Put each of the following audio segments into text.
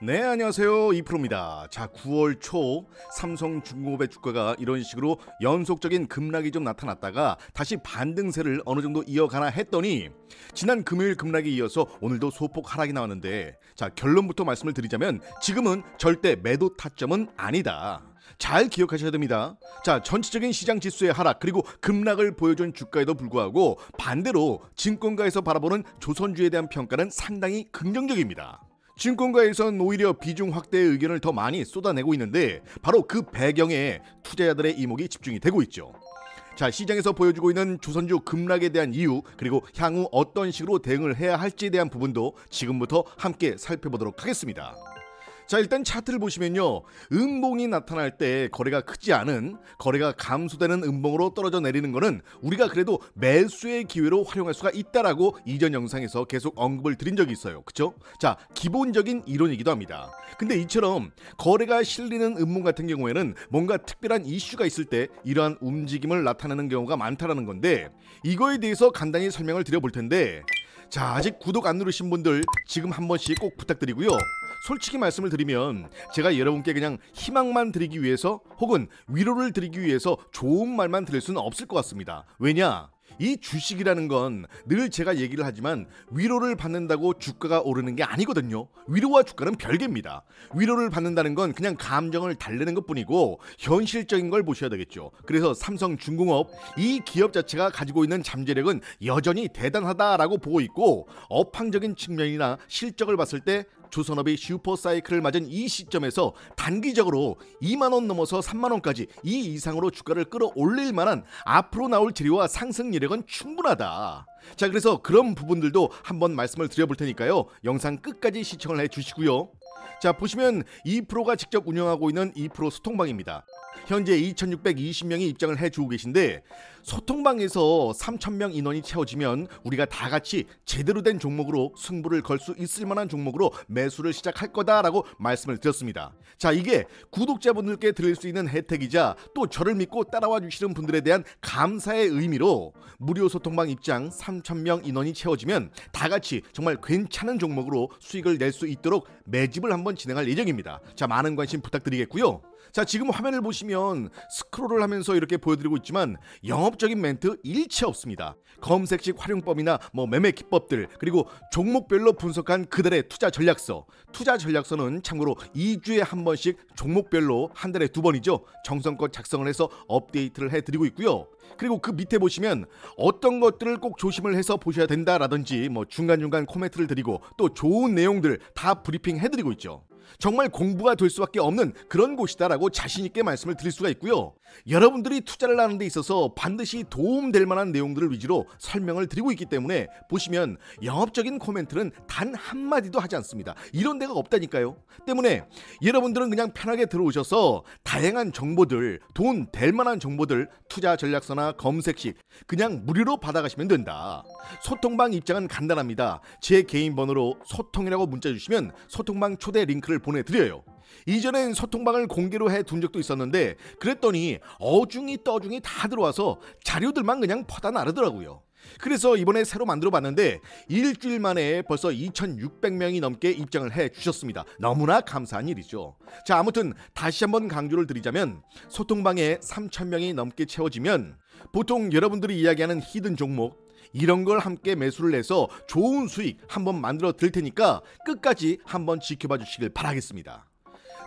네, 안녕하세요. 이프로입니다. 자, 9월 초 삼성중공업의 주가가 이런 식으로 연속적인 급락이 좀 나타났다가 다시 반등세를 어느 정도 이어가나 했더니 지난 금요일 급락에 이어서 오늘도 소폭 하락이 나왔는데, 자, 결론부터 말씀을 드리자면 지금은 절대 매도 타점은 아니다. 잘 기억하셔야 됩니다. 자, 전체적인 시장 지수의 하락 그리고 급락을 보여준 주가에도 불구하고 반대로 증권가에서 바라보는 조선주에 대한 평가는 상당히 긍정적입니다. 증권가에선 오히려 비중 확대의 의견을 더 많이 쏟아내고 있는데 바로 그 배경에 투자자들의 이목이 집중이 되고 있죠. 자, 시장에서 보여주고 있는 조선주 급락에 대한 이유 그리고 향후 어떤 식으로 대응을 해야 할지에 대한 부분도 지금부터 함께 살펴보도록 하겠습니다. 자, 일단 차트를 보시면요, 음봉이 나타날 때 거래가 크지 않은, 거래가 감소되는 음봉으로 떨어져 내리는 거는 우리가 그래도 매수의 기회로 활용할 수가 있다라고 이전 영상에서 계속 언급을 드린 적이 있어요. 그쵸? 자, 기본적인 이론이기도 합니다. 근데 이처럼 거래가 실리는 음봉 같은 경우에는 뭔가 특별한 이슈가 있을 때 이러한 움직임을 나타내는 경우가 많다라는 건데, 이거에 대해서 간단히 설명을 드려볼 텐데, 자, 아직 구독 안 누르신 분들 지금 한 번씩 꼭 부탁드리고요. 솔직히 말씀을 드리면 제가 여러분께 그냥 희망만 드리기 위해서 혹은 위로를 드리기 위해서 좋은 말만 드릴 수는 없을 것 같습니다. 왜냐? 이 주식이라는 건 늘 제가 얘기를 하지만 위로를 받는다고 주가가 오르는 게 아니거든요. 위로와 주가는 별개입니다. 위로를 받는다는 건 그냥 감정을 달래는 것뿐이고 현실적인 걸 보셔야 되겠죠. 그래서 삼성중공업 이 기업 자체가 가지고 있는 잠재력은 여전히 대단하다라고 보고 있고, 업황적인 측면이나 실적을 봤을 때 조선업이 슈퍼사이클을 맞은 이 시점에서 단기적으로 2만원 넘어서 3만원까지 이 이상으로 주가를 끌어올릴 만한 앞으로 나올 재료와 상승 여력은 충분하다. 자, 그래서 그런 부분들도 한번 말씀을 드려볼 테니까요, 영상 끝까지 시청을 해주시고요. 자, 보시면 이프로가 직접 운영하고 있는 이프로 소통방입니다. 현재 2620명이 입장을 해주고 계신데, 소통방에서 3000명 인원이 채워지면 우리가 다 같이 제대로 된 종목으로 승부를 걸 수 있을 만한 종목으로 매수를 시작할 거다라고 말씀을 드렸습니다. 자, 이게 구독자분들께 드릴 수 있는 혜택이자 또 저를 믿고 따라와 주시는 분들에 대한 감사의 의미로 무료 소통방 입장 3000명 인원이 채워지면 다 같이 정말 괜찮은 종목으로 수익을 낼 수 있도록 매집을 한번 진행할 예정입니다. 자, 많은 관심 부탁드리겠고요. 자, 지금 화면을 보시면 스크롤을 하면서 이렇게 보여드리고 있지만 영업적인 멘트 일체 없습니다. 검색식 활용법이나 매매 기법들, 그리고 종목별로 분석한 그들의 투자 전략서. 투자 전략서는 참고로 2주에 한 번씩 종목별로 한 달에 2번이죠. 정성껏 작성을 해서 업데이트를 해드리고 있고요. 그리고 그 밑에 보시면 어떤 것들을 꼭 조심을 해서 보셔야 된다라든지 중간중간 코멘트를 드리고 또 좋은 내용들 다 브리핑 해드리고 있죠. 정말 공부가 될 수밖에 없는 그런 곳이다라고 자신있게 말씀을 드릴 수가 있고요. 여러분들이 투자를 하는 데 있어서 반드시 도움될 만한 내용들을 위주로 설명을 드리고 있기 때문에 보시면 영업적인 코멘트는 단 한마디도 하지 않습니다. 이런 데가 없다니까요. 때문에 여러분들은 그냥 편하게 들어오셔서 다양한 정보들, 돈 될 만한 정보들, 투자 전략서나 검색식 그냥 무료로 받아가시면 된다. 소통방 입장은 간단합니다. 제 개인 번호로 소통이라고 문자 주시면 소통방 초대 링크를 보내드려요. 이전엔 소통방을 공개로 해둔 적도 있었는데 그랬더니 어중이 떠중이 다 들어와서 자료들만 그냥 퍼다 나르더라고요. 그래서 이번에 새로 만들어봤는데 일주일 만에 벌써 2600명이 넘게 입장을 해주셨습니다. 너무나 감사한 일이죠. 자, 아무튼 다시 한번 강조를 드리자면 소통방에 3000명이 넘게 채워지면 보통 여러분들이 이야기하는 히든 종목 이런 걸 함께 매수를 해서 좋은 수익 한번 만들어 드릴 테니까 끝까지 한번 지켜봐 주시길 바라겠습니다.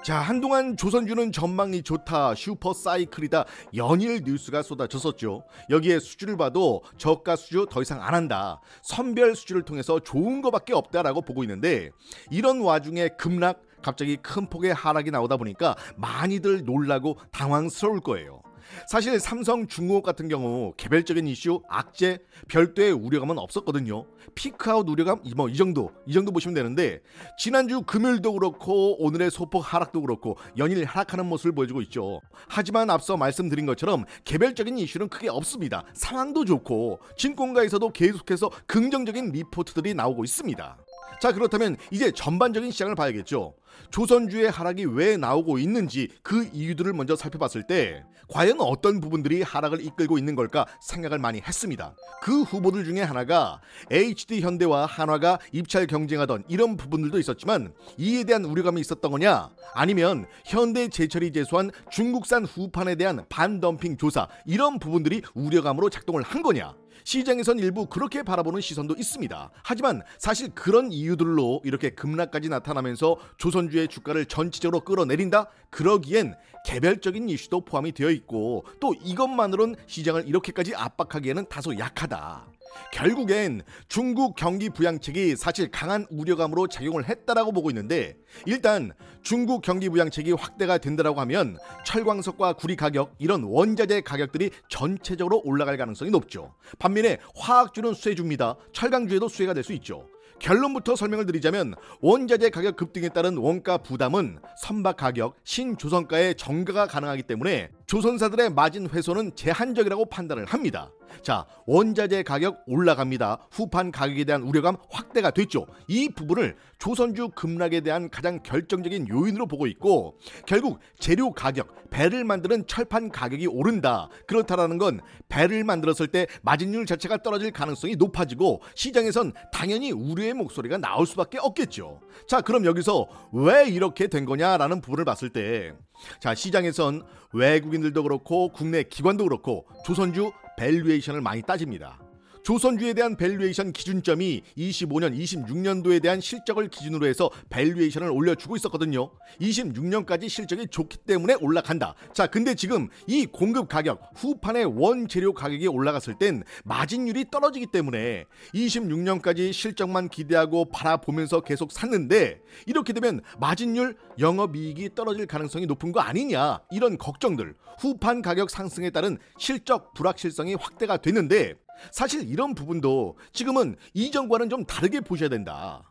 자, 한동안 조선주는 전망이 좋다, 슈퍼사이클이다, 연일 뉴스가 쏟아졌었죠. 여기에 수주를 봐도 저가 수주 더 이상 안 한다, 선별 수주를 통해서 좋은 거밖에 없다라고 보고 있는데, 이런 와중에 급락, 갑자기 큰 폭의 하락이 나오다 보니까 많이들 놀라고 당황스러울 거예요. 사실 삼성중공업 같은 경우 개별적인 이슈, 악재, 별도의 우려감은 없었거든요. 피크아웃 우려감 이 정도 보시면 되는데, 지난주 금요일도 그렇고 오늘의 소폭 하락도 그렇고 연일 하락하는 모습을 보여주고 있죠. 하지만 앞서 말씀드린 것처럼 개별적인 이슈는 크게 없습니다. 상황도 좋고 증권가에서도 계속해서 긍정적인 리포트들이 나오고 있습니다. 자, 그렇다면 이제 전반적인 시장을 봐야겠죠. 조선주의 하락이 왜 나오고 있는지 그 이유들을 먼저 살펴봤을 때 과연 어떤 부분들이 하락을 이끌고 있는 걸까 생각을 많이 했습니다. 그 후보들 중에 하나가 HD현대와 한화가 입찰 경쟁하던 이런 부분들도 있었지만 이에 대한 우려감이 있었던 거냐, 아니면 현대제철이 제소한 중국산 후판에 대한 반덤핑 조사, 이런 부분들이 우려감으로 작동을 한 거냐. 시장에선 일부 그렇게 바라보는 시선도 있습니다. 하지만 사실 그런 이유들로 이렇게 급락까지 나타나면서 조선주의 주가를 전체적으로 끌어내린다? 그러기엔 개별적인 이슈도 포함이 되어 있고, 또 이것만으론 시장을 이렇게까지 압박하기에는 다소 약하다. 결국엔 중국 경기 부양책이 사실 강한 우려감으로 작용을 했다라고 보고 있는데, 일단 중국 경기 부양책이 확대가 된다라고 하면 철광석과 구리 가격, 이런 원자재 가격들이 전체적으로 올라갈 가능성이 높죠. 반면에 화학주는 수혜주입니다. 철강주에도 수혜가 될 수 있죠. 결론부터 설명을 드리자면 원자재 가격 급등에 따른 원가 부담은 선박 가격, 신조선가의 정가가 가능하기 때문에 조선사들의 마진 훼손은 제한적이라고 판단을 합니다. 자, 원자재 가격 올라갑니다. 후판 가격에 대한 우려감 확대가 됐죠. 이 부분을 조선주 급락에 대한 가장 결정적인 요인으로 보고 있고, 결국 재료 가격, 배를 만드는 철판 가격이 오른다. 그렇다라는 건 배를 만들었을 때 마진율 자체가 떨어질 가능성이 높아지고 시장에선 당연히 우려의 목소리가 나올 수밖에 없겠죠. 자, 그럼 여기서 왜 이렇게 된 거냐라는 부분을 봤을 때, 자, 시장에선 외국인들도 그렇고 국내 기관도 그렇고 조선주 밸류에이션을 많이 따집니다. 조선주에 대한 밸류에이션 기준점이 25년, 26년도에 대한 실적을 기준으로 해서 밸류에이션을 올려주고 있었거든요. 26년까지 실적이 좋기 때문에 올라간다. 자, 근데 지금 이 공급 가격, 후판의 원재료 가격이 올라갔을 땐 마진율이 떨어지기 때문에 26년까지 실적만 기대하고 바라보면서 계속 샀는데, 이렇게 되면 마진율, 영업이익이 떨어질 가능성이 높은 거 아니냐, 이런 걱정들, 후판 가격 상승에 따른 실적 불확실성이 확대가 됐는데, 사실 이런 부분도 지금은 이전과는 좀 다르게 보셔야 된다.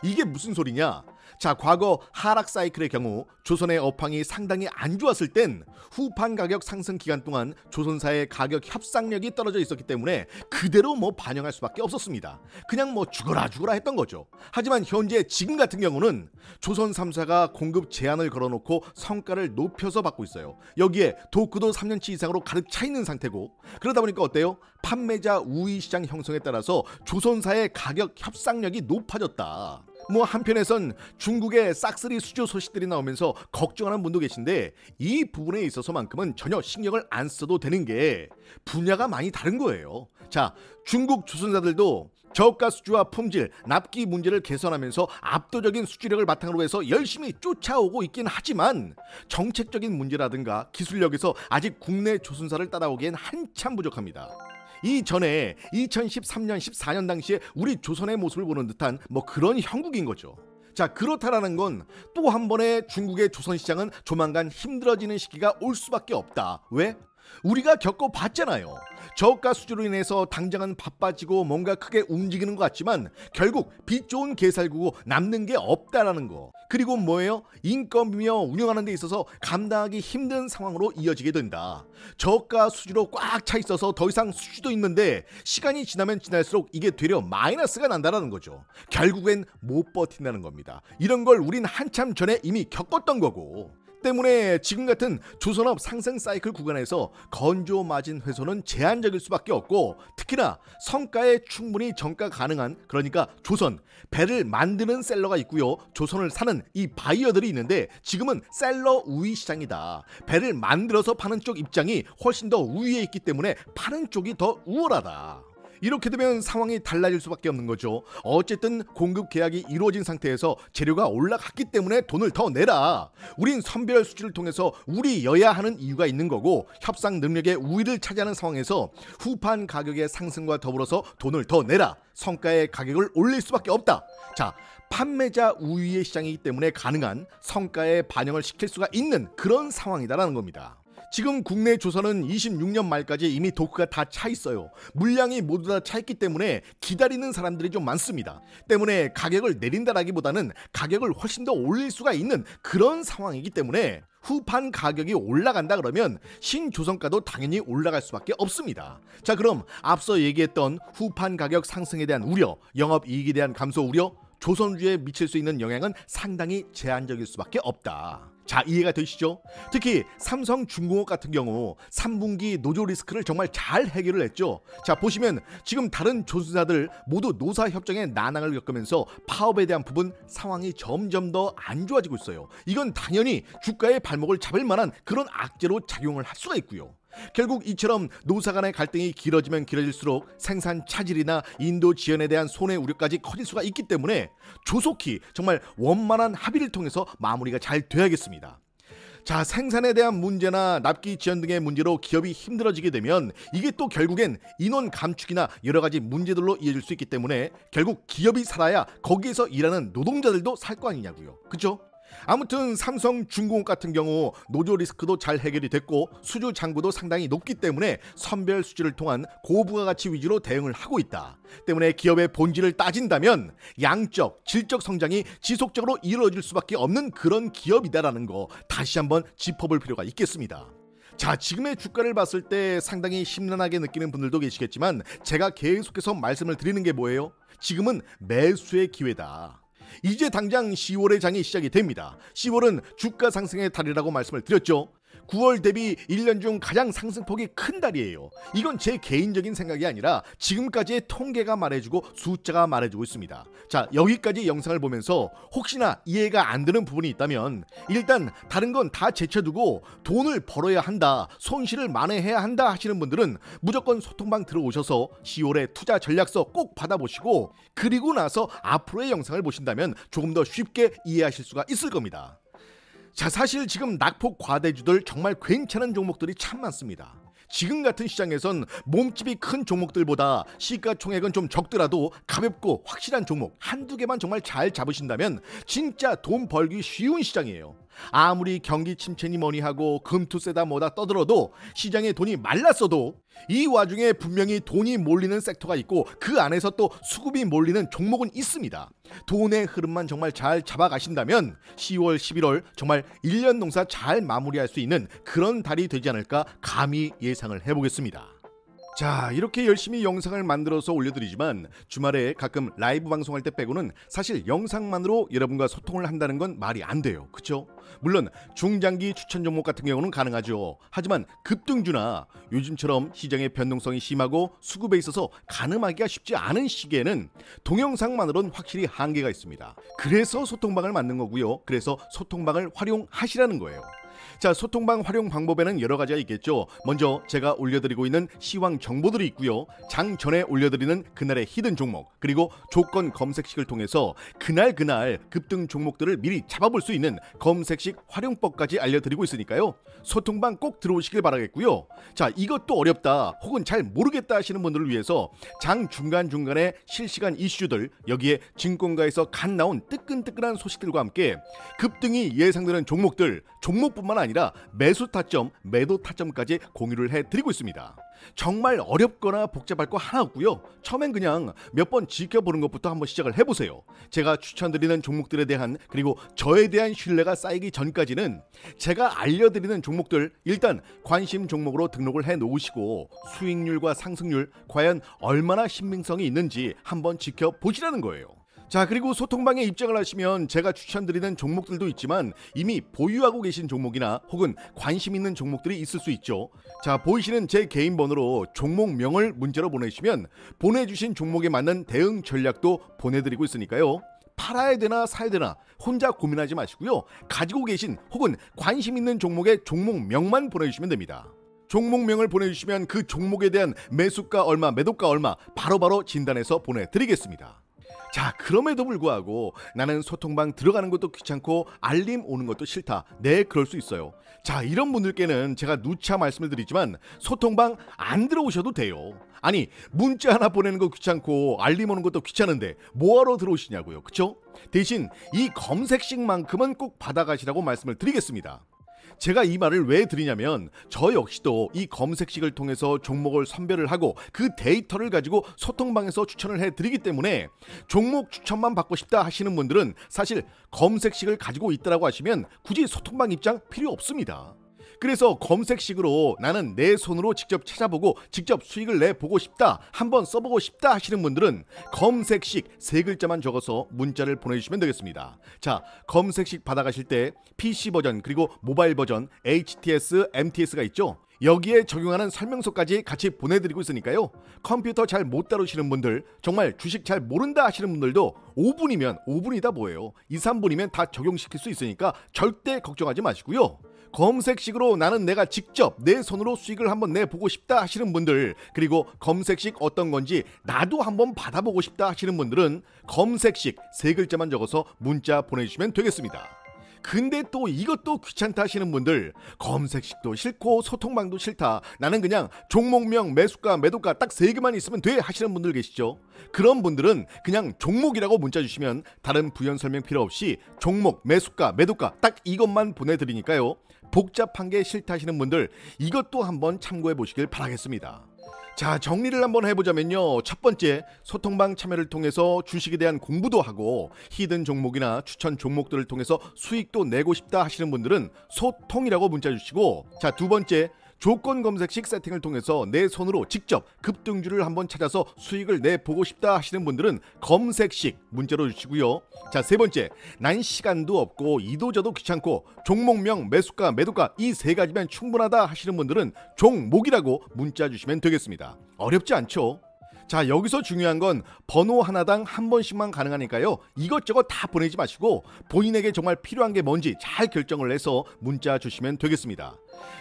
이게 무슨 소리냐? 자, 과거 하락 사이클의 경우 조선의 업황이 상당히 안 좋았을 땐 후판 가격 상승 기간 동안 조선사의 가격 협상력이 떨어져 있었기 때문에 그대로 반영할 수밖에 없었습니다. 그냥 죽어라 했던 거죠. 하지만 현재 지금 같은 경우는 조선 3사가 공급 제한을 걸어놓고 성과를 높여서 받고 있어요. 여기에 도크도 3년치 이상으로 가득 차 있는 상태고, 그러다 보니까 어때요? 판매자 우위 시장 형성에 따라서 조선사의 가격 협상력이 높아졌다. 한편에선 중국의 싹쓸이 수주 소식들이 나오면서 걱정하는 분도 계신데, 이 부분에 있어서만큼은 전혀 신경을 안 써도 되는 게 분야가 많이 다른 거예요. 자, 중국 조선사들도 저가 수주와 품질, 납기 문제를 개선하면서 압도적인 수주력을 바탕으로 해서 열심히 쫓아오고 있긴 하지만 정책적인 문제라든가 기술력에서 아직 국내 조선사를 따라오기엔 한참 부족합니다. 이전에 2013년, 14년 당시에 우리 조선의 모습을 보는 듯한 그런 형국인 거죠. 자, 그렇다라는 건 또 한 번의 중국의 조선시장은 조만간 힘들어지는 시기가 올 수밖에 없다. 왜? 우리가 겪어봤잖아요. 저가 수주로 인해서 당장은 바빠지고 뭔가 크게 움직이는 것 같지만 결국 빚 좋은 개살구고 남는 게 없다라는 거. 그리고 뭐예요? 인건비며 운영하는 데 있어서 감당하기 힘든 상황으로 이어지게 된다. 저가 수주로 꽉 차 있어서 더 이상 수주도 있는데 시간이 지나면 지날수록 이게 되려 마이너스가 난다라는 거죠. 결국엔 못 버틴다는 겁니다. 이런 걸 우린 한참 전에 이미 겪었던 거고, 때문에 지금 같은 조선업 상승 사이클 구간에서 건조 마진 훼손은 제한적일 수밖에 없고, 특히나 성가에 충분히 정가 가능한, 그러니까 조선, 배를 만드는 셀러가 있고요, 조선을 사는 이 바이어들이 있는데 지금은 셀러 우위 시장이다. 배를 만들어서 파는 쪽 입장이 훨씬 더 우위에 있기 때문에 파는 쪽이 더 우월하다. 이렇게 되면 상황이 달라질 수밖에 없는 거죠. 어쨌든 공급 계약이 이루어진 상태에서 재료가 올라갔기 때문에 돈을 더 내라. 우린 선별 수주를 통해서 우리여야 하는 이유가 있는 거고, 협상 능력의 우위를 차지하는 상황에서 후판 가격의 상승과 더불어서 돈을 더 내라. 성가의 가격을 올릴 수밖에 없다. 자, 판매자 우위의 시장이기 때문에 가능한 성가에 반영을 시킬 수가 있는 그런 상황이다라는 겁니다. 지금 국내 조선은 26년 말까지 이미 도크가 다 차 있어요. 물량이 모두 다 차 있기 때문에 기다리는 사람들이 좀 많습니다. 때문에 가격을 내린다라기보다는 가격을 훨씬 더 올릴 수가 있는 그런 상황이기 때문에 후판 가격이 올라간다 그러면 신조선가도 당연히 올라갈 수밖에 없습니다. 자, 그럼 앞서 얘기했던 후판 가격 상승에 대한 우려, 영업이익에 대한 감소 우려, 조선주에 미칠 수 있는 영향은 상당히 제한적일 수밖에 없다. 자, 이해가 되시죠? 특히 삼성중공업 같은 경우 3분기 노조 리스크를 정말 잘 해결을 했죠. 자, 보시면 지금 다른 조선사들 모두 노사협정의 난항을 겪으면서 파업에 대한 부분 상황이 점점 더 안 좋아지고 있어요. 이건 당연히 주가의 발목을 잡을 만한 그런 악재로 작용을 할 수가 있고요. 결국 이처럼 노사 간의 갈등이 길어지면 길어질수록 생산 차질이나 인도 지연에 대한 손해 우려까지 커질 수가 있기 때문에 조속히 정말 원만한 합의를 통해서 마무리가 잘 돼야겠습니다. 자, 생산에 대한 문제나 납기 지연 등의 문제로 기업이 힘들어지게 되면 이게 또 결국엔 인원 감축이나 여러 가지 문제들로 이어질 수 있기 때문에 결국 기업이 살아야 거기에서 일하는 노동자들도 살 거 아니냐고요. 그죠? 아무튼 삼성중공업 같은 경우 노조 리스크도 잘 해결이 됐고 수주 잔고도 상당히 높기 때문에 선별 수주를 통한 고부가가치 위주로 대응을 하고 있다. 때문에 기업의 본질을 따진다면 양적, 질적 성장이 지속적으로 이루어질 수밖에 없는 그런 기업이다라는 거 다시 한번 짚어볼 필요가 있겠습니다. 자, 지금의 주가를 봤을 때 상당히 심란하게 느끼는 분들도 계시겠지만 제가 계속해서 말씀을 드리는 게 뭐예요? 지금은 매수의 기회다. 이제 당장 10월의 장이 시작이 됩니다. 10월은 주가 상승의 달이라고 말씀을 드렸죠. 9월 대비 1년 중 가장 상승폭이 큰 달이에요. 이건 제 개인적인 생각이 아니라 지금까지의 통계가 말해주고 숫자가 말해주고 있습니다. 자, 여기까지 영상을 보면서 혹시나 이해가 안 되는 부분이 있다면 일단 다른 건 다 제쳐두고 돈을 벌어야 한다, 손실을 만회해야 한다 하시는 분들은 무조건 소통방 들어오셔서 10월의 투자 전략서 꼭 받아보시고 그리고 나서 앞으로의 영상을 보신다면 조금 더 쉽게 이해하실 수가 있을 겁니다. 자, 사실 지금 낙폭 과대주들 정말 괜찮은 종목들이 참 많습니다. 지금 같은 시장에선 몸집이 큰 종목들보다 시가총액은 좀 적더라도 가볍고 확실한 종목 한두 개만 정말 잘 잡으신다면 진짜 돈 벌기 쉬운 시장이에요. 아무리 경기 침체니 뭐니 하고 금투세다 뭐다 떠들어도 시장에 돈이 말랐어도 이 와중에 분명히 돈이 몰리는 섹터가 있고 그 안에서 또 수급이 몰리는 종목은 있습니다. 돈의 흐름만 정말 잘 잡아가신다면 10월, 11월 정말 1년 농사 잘 마무리할 수 있는 그런 달이 되지 않을까 감히 예상을 해보겠습니다. 자, 이렇게 열심히 영상을 만들어서 올려드리지만 주말에 가끔 라이브 방송할 때 빼고는 사실 영상만으로 여러분과 소통을 한다는 건 말이 안 돼요. 그쵸? 물론 중장기 추천 종목 같은 경우는 가능하죠. 하지만 급등주나 요즘처럼 시장의 변동성이 심하고 수급에 있어서 가늠하기가 쉽지 않은 시기에는 동영상만으로는 확실히 한계가 있습니다. 그래서 소통방을 만든 거고요. 그래서 소통방을 활용하시라는 거예요. 자, 소통방 활용 방법에는 여러 가지가 있겠죠. 먼저 제가 올려드리고 있는 시황 정보들이 있고요. 장 전에 올려드리는 그날의 히든 종목, 그리고 조건 검색식을 통해서 그날 급등 종목들을 미리 잡아볼 수 있는 검색식 활용법까지 알려드리고 있으니까요. 소통방 꼭 들어오시길 바라겠고요. 자, 이것도 어렵다 혹은 잘 모르겠다 하시는 분들을 위해서 장 중간중간에 실시간 이슈들, 여기에 증권가에서 갓 나온 뜨끈뜨끈한 소식들과 함께 급등이 예상되는 종목들, 종목뿐만 아니라 매수 타점, 매도 타점까지 공유를 해드리고 있습니다. 정말 어렵거나 복잡할 거 하나 없고요. 처음엔 그냥 몇 번 지켜보는 것부터 한번 시작을 해보세요. 제가 추천드리는 종목들에 대한 그리고 저에 대한 신뢰가 쌓이기 전까지는 제가 알려드리는 종목들 일단 관심 종목으로 등록을 해놓으시고 수익률과 상승률 과연 얼마나 신빙성이 있는지 한번 지켜보시라는 거예요. 자, 그리고 소통방에 입장을 하시면 제가 추천드리는 종목들도 있지만 이미 보유하고 계신 종목이나 혹은 관심 있는 종목들이 있을 수 있죠. 자, 보이시는 제 개인 번호로 종목명을 문자로 보내주시면 보내주신 종목에 맞는 대응 전략도 보내드리고 있으니까요. 팔아야 되나 사야 되나 혼자 고민하지 마시고요. 가지고 계신 혹은 관심 있는 종목의 종목명만 보내주시면 됩니다. 종목명을 보내주시면 그 종목에 대한 매수가 얼마, 매도가 얼마 바로바로 진단해서 보내드리겠습니다. 자, 그럼에도 불구하고 나는 소통방 들어가는 것도 귀찮고 알림 오는 것도 싫다. 네, 그럴 수 있어요. 자, 이런 분들께는 제가 누차 말씀을 드리지만 소통방 안 들어오셔도 돼요. 아니, 문자 하나 보내는 거 귀찮고 알림 오는 것도 귀찮은데 뭐하러 들어오시냐고요. 그쵸? 대신 이 검색식만큼은 꼭 받아가시라고 말씀을 드리겠습니다. 제가 이 말을 왜 드리냐면 저 역시도 이 검색식을 통해서 종목을 선별을 하고 그 데이터를 가지고 소통방에서 추천을 해드리기 때문에 종목 추천만 받고 싶다 하시는 분들은 사실 검색식을 가지고 있다라고 하시면 굳이 소통방 입장 필요 없습니다. 그래서 검색식으로 나는 내 손으로 직접 찾아보고 직접 수익을 내보고 싶다, 한번 써보고 싶다 하시는 분들은 검색식 세 글자만 적어서 문자를 보내주시면 되겠습니다. 자, 검색식 받아가실 때 PC 버전 그리고 모바일 버전 HTS, MTS가 있죠. 여기에 적용하는 설명서까지 같이 보내드리고 있으니까요. 컴퓨터 잘 못 다루시는 분들, 정말 주식 잘 모른다 하시는 분들도 5분이다 뭐예요. 2, 3분이면 다 적용시킬 수 있으니까 절대 걱정하지 마시고요. 검색식으로 나는 내가 직접 내 손으로 수익을 한번 내보고 싶다 하시는 분들, 그리고 검색식 어떤 건지 나도 한번 받아보고 싶다 하시는 분들은 검색식 세 글자만 적어서 문자 보내주시면 되겠습니다. 근데 또 이것도 귀찮다 하시는 분들, 검색식도 싫고 소통방도 싫다, 나는 그냥 종목명, 매수가, 매도가 딱 세 개만 있으면 돼 하시는 분들 계시죠. 그런 분들은 그냥 종목이라고 문자 주시면 다른 부연 설명 필요 없이 종목, 매수가, 매도가 딱 이것만 보내드리니까요. 복잡한 게 싫다 하시는 분들, 이것도 한번 참고해 보시길 바라겠습니다. 자, 정리를 한번 해보자면요. 첫 번째, 소통방 참여를 통해서 주식에 대한 공부도 하고 히든 종목이나 추천 종목들을 통해서 수익도 내고 싶다 하시는 분들은 소통이라고 문자 주시고, 자, 두 번째, 조건 검색식 세팅을 통해서 내 손으로 직접 급등주를 한번 찾아서 수익을 내보고 싶다 하시는 분들은 검색식 문자로 주시고요. 자, 세 번째, 난 시간도 없고 이도저도 귀찮고 종목명, 매수가, 매도가 이 세 가지면 충분하다 하시는 분들은 종목이라고 문자 주시면 되겠습니다. 어렵지 않죠? 자, 여기서 중요한 건 번호 하나당 한 번씩만 가능하니까요. 이것저것 다 보내지 마시고 본인에게 정말 필요한 게 뭔지 잘 결정을 해서 문자 주시면 되겠습니다.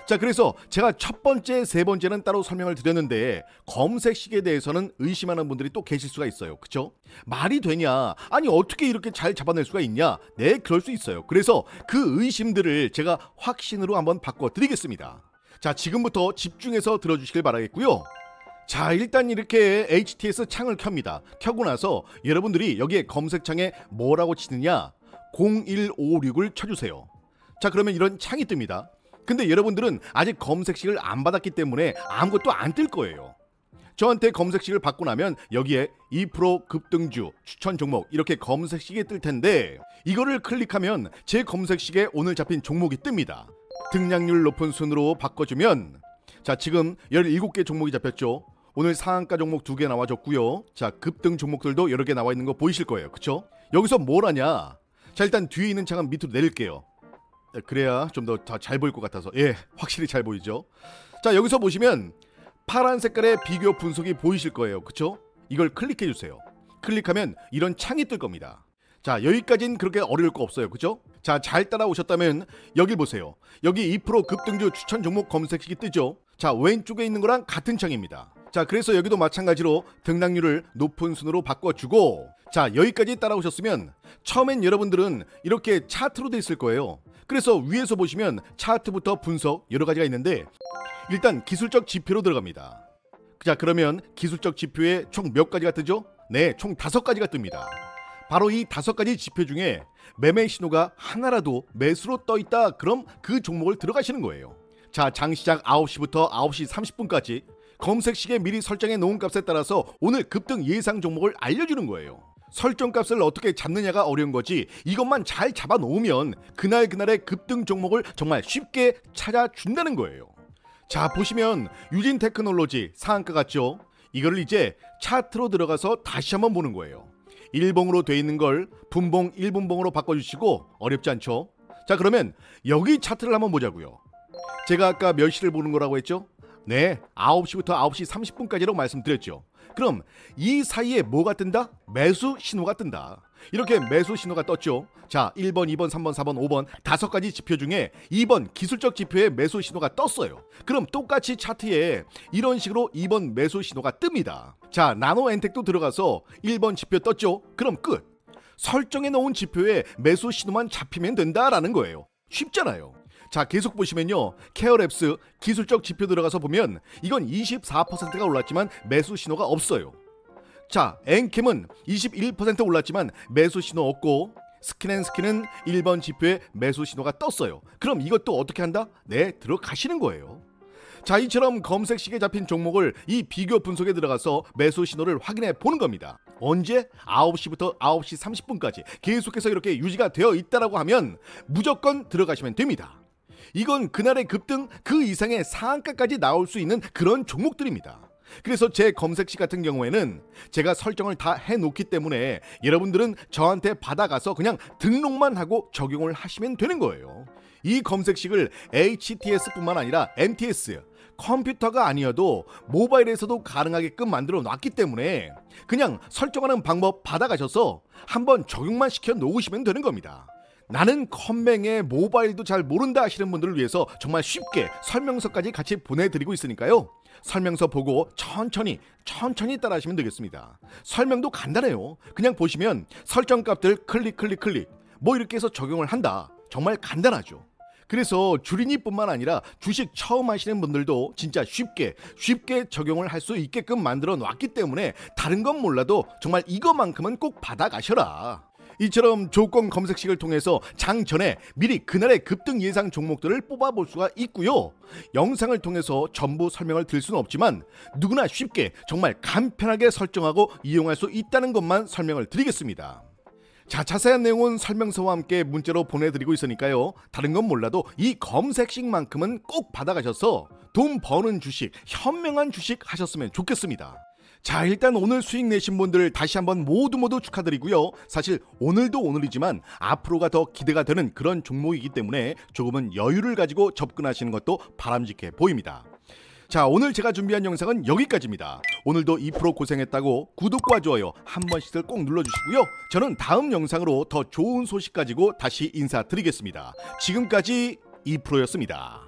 자, 그래서 제가 첫 번째, 세 번째는 따로 설명을 드렸는데 검색식에 대해서는 의심하는 분들이 또 계실 수가 있어요. 그쵸? 말이 되냐? 아니, 어떻게 이렇게 잘 잡아낼 수가 있냐? 네, 그럴 수 있어요. 그래서 그 의심들을 제가 확신으로 한번 바꿔드리겠습니다. 자, 지금부터 집중해서 들어주시길 바라겠고요. 자, 일단 이렇게 HTS 창을 켭니다. 켜고 나서 여러분들이 여기에 검색창에 뭐라고 치느냐, 0156을 쳐주세요. 자, 그러면 이런 창이 뜹니다. 근데 여러분들은 아직 검색식을 안 받았기 때문에 아무것도 안 뜰 거예요. 저한테 검색식을 받고 나면 여기에 2% 급등주, 추천 종목 이렇게 검색식이 뜰 텐데, 이거를 클릭하면 제 검색식에 오늘 잡힌 종목이 뜹니다. 등락률 높은 순으로 바꿔주면, 자, 지금 17개 종목이 잡혔죠. 오늘 상한가 종목 2개 나와줬고요. 자, 급등 종목들도 여러 개 나와 있는 거 보이실 거예요. 그쵸? 여기서 뭘 하냐? 자, 일단 뒤에 있는 창은 밑으로 내릴게요. 그래야 좀 더 잘 보일 것 같아서. 예, 확실히 잘 보이죠? 자, 여기서 보시면 파란 색깔의 비교 분석이 보이실 거예요. 그쵸? 이걸 클릭해 주세요. 클릭하면 이런 창이 뜰 겁니다. 자, 여기까지는 그렇게 어려울 거 없어요. 그죠? 자, 잘 따라오셨다면 여기 보세요. 여기 2% 급등주 추천 종목 검색식이 뜨죠? 자, 왼쪽에 있는 거랑 같은 창입니다. 자, 그래서 여기도 마찬가지로 등락률을 높은 순으로 바꿔주고, 자, 여기까지 따라오셨으면 처음엔 여러분들은 이렇게 차트로 돼 있을 거예요. 그래서 위에서 보시면 차트부터 분석 여러 가지가 있는데, 일단 기술적 지표로 들어갑니다. 자, 그러면 기술적 지표에 총 몇 가지가 뜨죠? 네, 총 5가지가 뜹니다. 바로 이 5가지 지표 중에 매매 신호가 하나라도 매수로 떠 있다, 그럼 그 종목을 들어가시는 거예요. 자, 장시작 9시부터 9시 30분까지 검색식에 미리 설정해 놓은 값에 따라서 오늘 급등 예상 종목을 알려주는 거예요. 설정값을 어떻게 잡느냐가 어려운 거지, 이것만 잘 잡아 놓으면 그날그날의 급등 종목을 정말 쉽게 찾아준다는 거예요. 자, 보시면 유진 테크놀로지 상한가 같죠? 이거를 이제 차트로 들어가서 다시 한번 보는 거예요. 일봉으로 돼 있는 걸 분봉 1분봉으로 바꿔주시고, 어렵지 않죠? 자, 그러면 여기 차트를 한번 보자고요. 제가 아까 몇 시를 보는 거라고 했죠? 네, 9시부터 9시 30분까지라고 말씀드렸죠. 그럼 이 사이에 뭐가 뜬다? 매수 신호가 뜬다. 이렇게 매수 신호가 떴죠. 자, 1번, 2번, 3번, 4번, 5번 5가지 지표 중에 2번 기술적 지표에 매수 신호가 떴어요. 그럼 똑같이 차트에 이런 식으로 2번 매수 신호가 뜹니다. 자, 나노엔텍도 들어가서 1번 지표 떴죠. 그럼 끝. 설정해 놓은 지표에 매수 신호만 잡히면 된다라는 거예요. 쉽잖아요. 자, 계속 보시면요, 케어랩스 기술적 지표 들어가서 보면 이건 24%가 올랐지만 매수 신호가 없어요. 자, 엔캠은 21% 올랐지만 매수 신호 없고, 스킨앤스킨은 1번 지표에 매수 신호가 떴어요. 그럼 이것도 어떻게 한다? 네, 들어가시는 거예요. 자, 이처럼 검색식에 잡힌 종목을 이 비교 분석에 들어가서 매수 신호를 확인해 보는 겁니다. 언제? 9시부터 9시 30분까지 계속해서 이렇게 유지가 되어 있다라고 하면 무조건 들어가시면 됩니다. 이건 그날의 급등 그 이상의 상한가까지 나올 수 있는 그런 종목들입니다. 그래서 제 검색 시 같은 경우에는 제가 설정을 다 해놓기 때문에 여러분들은 저한테 받아가서 그냥 등록만 하고 적용을 하시면 되는 거예요. 이 검색식을 HTS뿐만 아니라 MTS, 컴퓨터가 아니어도 모바일에서도 가능하게끔 만들어 놨기 때문에 그냥 설정하는 방법 받아가셔서 한번 적용만 시켜 놓으시면 되는 겁니다. 나는 컴맹에 모바일도 잘 모른다 하시는 분들을 위해서 정말 쉽게 설명서까지 같이 보내드리고 있으니까요. 설명서 보고 천천히 따라 하시면 되겠습니다. 설명도 간단해요. 그냥 보시면 설정값들 클릭 뭐 이렇게 해서 적용을 한다. 정말 간단하죠. 그래서 주린이뿐만 아니라 주식 처음 하시는 분들도 진짜 쉽게 적용을 할 수 있게끔 만들어 놨기 때문에 다른 건 몰라도 정말 이거만큼은 꼭 받아가셔라. 이처럼 조건 검색식을 통해서 장 전에 미리 그날의 급등 예상 종목들을 뽑아볼 수가 있고요. 영상을 통해서 전부 설명을 드릴 수는 없지만 누구나 쉽게 정말 간편하게 설정하고 이용할 수 있다는 것만 설명을 드리겠습니다. 자, 자세한 내용은 설명서와 함께 문자로 보내드리고 있으니까요. 다른 건 몰라도 이 검색식만큼은 꼭 받아가셔서 돈 버는 주식, 현명한 주식 하셨으면 좋겠습니다. 자, 일단 오늘 수익 내신 분들 다시 한번 모두 축하드리고요. 사실 오늘도 오늘이지만 앞으로가 더 기대가 되는 그런 종목이기 때문에 조금은 여유를 가지고 접근하시는 것도 바람직해 보입니다. 자, 오늘 제가 준비한 영상은 여기까지입니다. 오늘도 2% 고생했다고 구독과 좋아요 한 번씩들 꼭 눌러주시고요. 저는 다음 영상으로 더 좋은 소식 가지고 다시 인사드리겠습니다. 지금까지 2%였습니다.